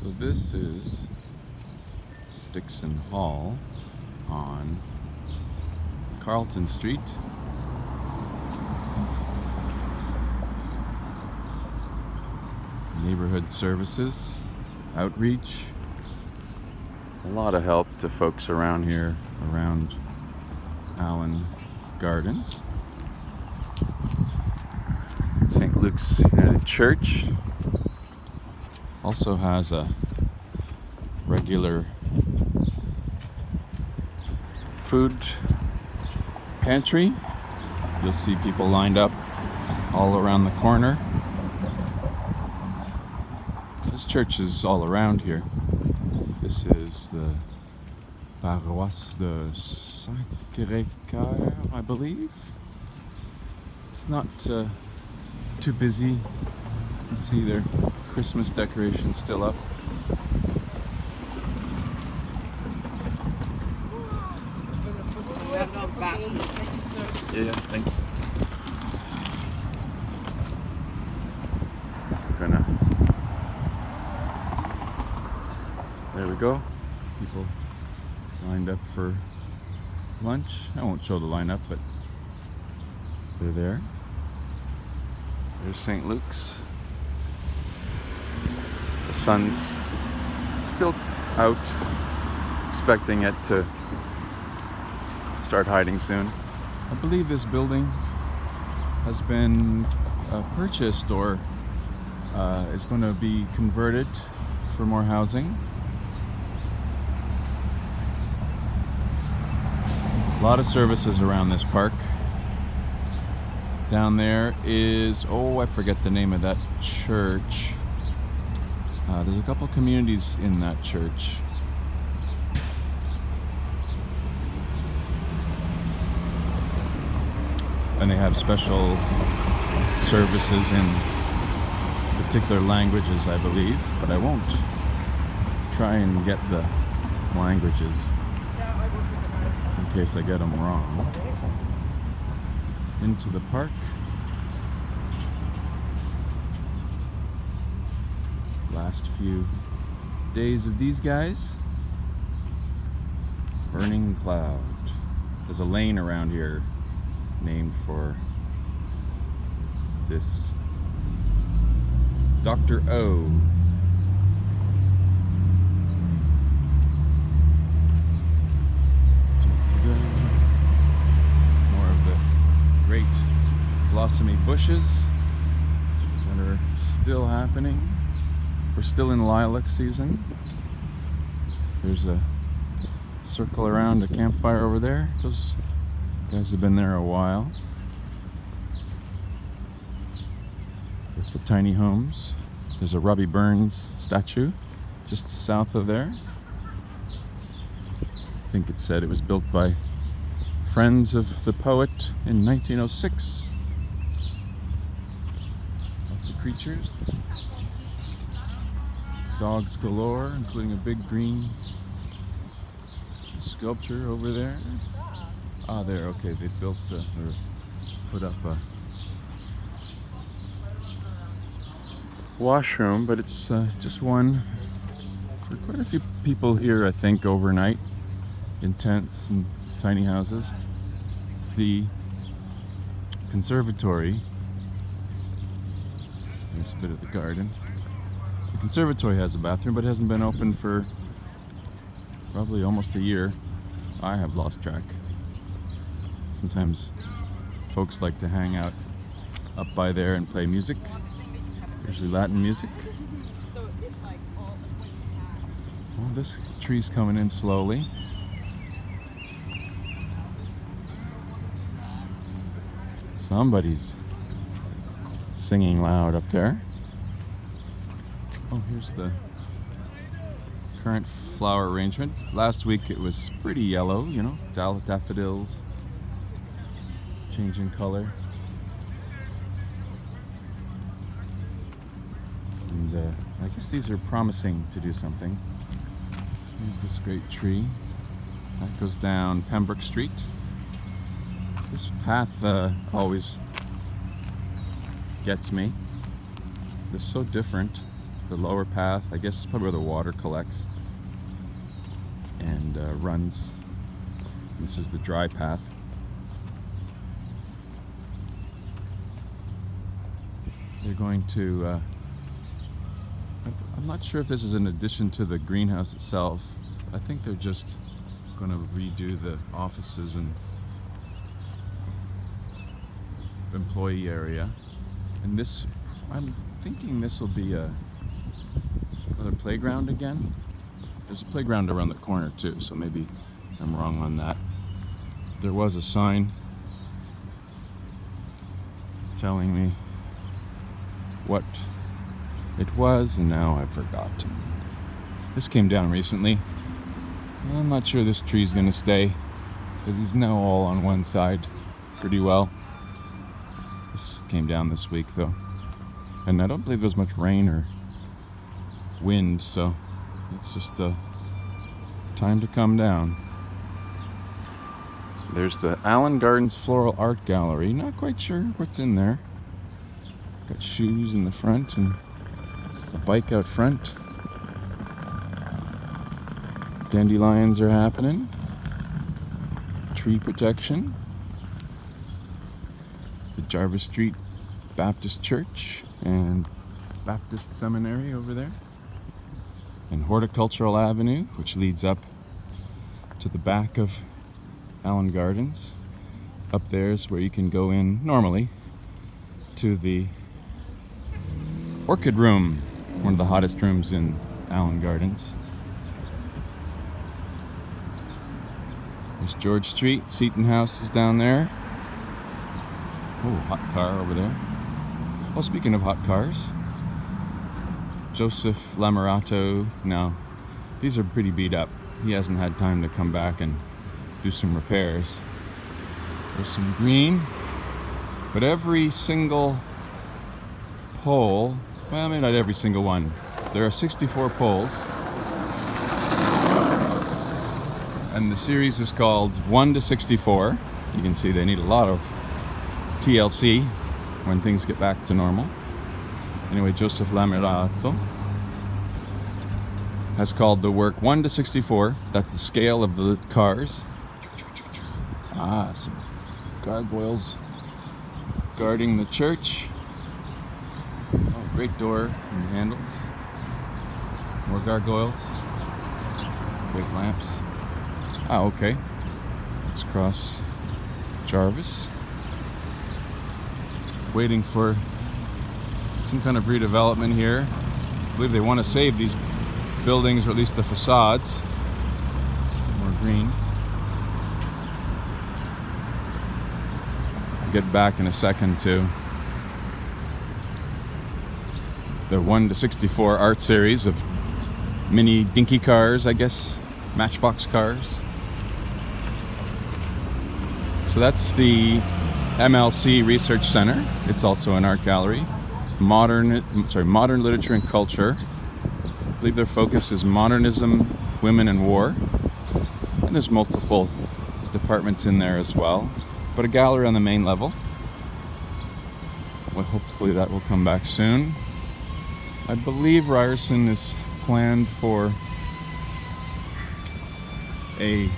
So this is Dixon Hall on Carlton Street. Neighborhood services, outreach, a lot of help to folks around here, around Allan Gardens. St. Luke's United Church also has a regular food pantry. You'll see people lined up all around the corner. There's churches all around here. This is the Paroisse de Sacré-Cœur, I believe. It's not too busy. You can see their Christmas decorations still up. Yeah, thanks. There we go. People lined up for lunch. I won't show the lineup, but they're there. There's St. Luke's. The sun's still out, expecting it to start hiding soon. I believe this building has been purchased or is going to be converted for more housing. A lot of services around this park. Down there is, I forget the name of that church. There's a couple communities in that church. And they have special services in particular languages, I believe, but I won't try and get the languages in case I get them wrong. Into the park. Last few days of these guys. Burning Cloud. There's a lane around here named for this Dr. O. More of the great blossomy bushes that are still happening. We're still in lilac season. There's a circle around a campfire over there. Those guys have been there a while. With the tiny homes. There's a Robbie Burns statue just south of there. I think it said it was built by friends of the poet in 1906. Lots of creatures. Dogs galore, including a big green sculpture over there. There, okay, they built or put up a washroom, but it's just one for quite a few people here, I think, overnight in tents and tiny houses. The conservatory, there's a bit of the garden. The conservatory has a bathroom, but it hasn't been open for probably almost a year. I have lost track. Sometimes folks like to hang out up by there and play music, usually Latin music. Well, this tree's coming in slowly. Somebody's singing loud up there. Oh, here's the current flower arrangement. Last week it was pretty yellow, daffodils changing color. And I guess these are promising to do something. Here's this great tree. That goes down Pembroke Street. This path always gets me. They're so different. the lower path. I guess it's probably where the water collects and runs. This is the dry path. They're going to, I'm not sure if this is an addition to the greenhouse itself. I think they're just going to redo the offices and employee area. And this, I'm thinking this will be another playground again. There's a playground around the corner too, so maybe I'm wrong on that. There was a sign telling me what it was, and now I've forgotten. This came down recently. I'm not sure this tree's gonna stay, because he's now all on one side pretty well. This came down this week though, and I don't believe there's much rain or wind, so it's just time to come down. There's the Allan Gardens Floral Art Gallery. Not quite sure what's in there. Got shoes in the front and a bike out front. Dandelions are happening. Tree protection. The Jarvis Street Baptist Church and Baptist Seminary over there. And Horticultural Avenue, which leads up to the back of Allan Gardens. Up there is where you can go in normally to the Orchid Room, one of the hottest rooms in Allan Gardens. There's George Street, Seton House is down there. Oh, hot car over there. Well, speaking of hot cars, Joseph Lamerato, now these are pretty beat up. He hasn't had time to come back and do some repairs. There's some green, but every single pole, well, maybe not every single one. There are 64 poles, and the series is called 1 to 64. You can see they need a lot of TLC when things get back to normal. Anyway, Joseph Lamerato has called the work 1 to 64. That's the scale of the cars. Ah, some gargoyles guarding the church. Oh, great door and handles. More gargoyles. Great lamps. Ah, okay. Let's cross Jarvis. Waiting for some kind of redevelopment here. I believe they want to save these buildings, or at least the facades. More green. I'll get back in a second to the 1 to 64 art series of mini dinky cars, I guess, matchbox cars. So that's the MLC Research Center. It's also an art gallery. Modern literature and culture. I believe their focus is modernism, women, and war. And there's multiple departments in there as well. But a gallery on the main level. Well, hopefully that will come back soon. I believe Ryerson is planned for a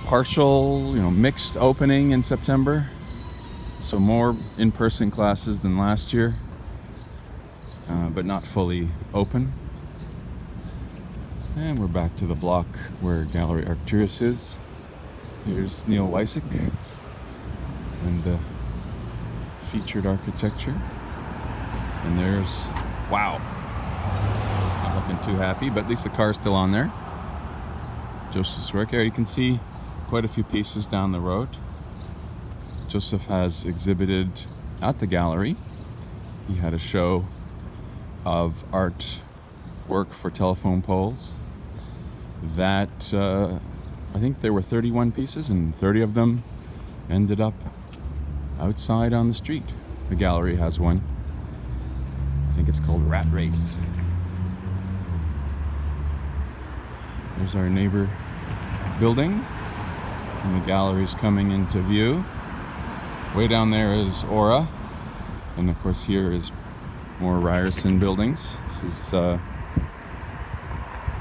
partial, mixed opening in September. So more in-person classes than last year, but not fully open. And we're back to the block where Gallery Arcturus is. Here's Neil Weisick and the featured architecture. And there's, wow, not looking too happy, but at least the car's still on there. Joseph's work area. You can see quite a few pieces down the road. Joseph has exhibited at the gallery. He had a show of art work for telephone poles that I think there were 31 pieces, and 30 of them ended up outside on the street. The gallery has one. I think it's called Rat Race. There's our neighbor building, and the gallery's coming into view. Way down there is Aura, and of course here is More Ryerson buildings. This is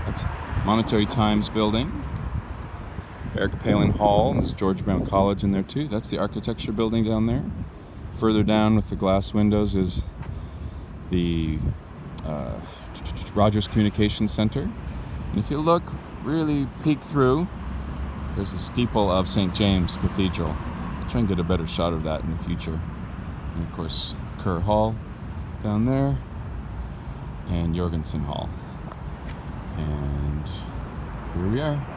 that's Monetary Times building. Eric Palin Hall. There's George Brown College in there too. That's the architecture building down there. Further down with the glass windows is the Rogers Communications Center. And if you look, really peek through, there's the steeple of St. James Cathedral. I'll try and get a better shot of that in the future. And of course, Kerr Hall down there, and Jorgensen Hall. And here we are.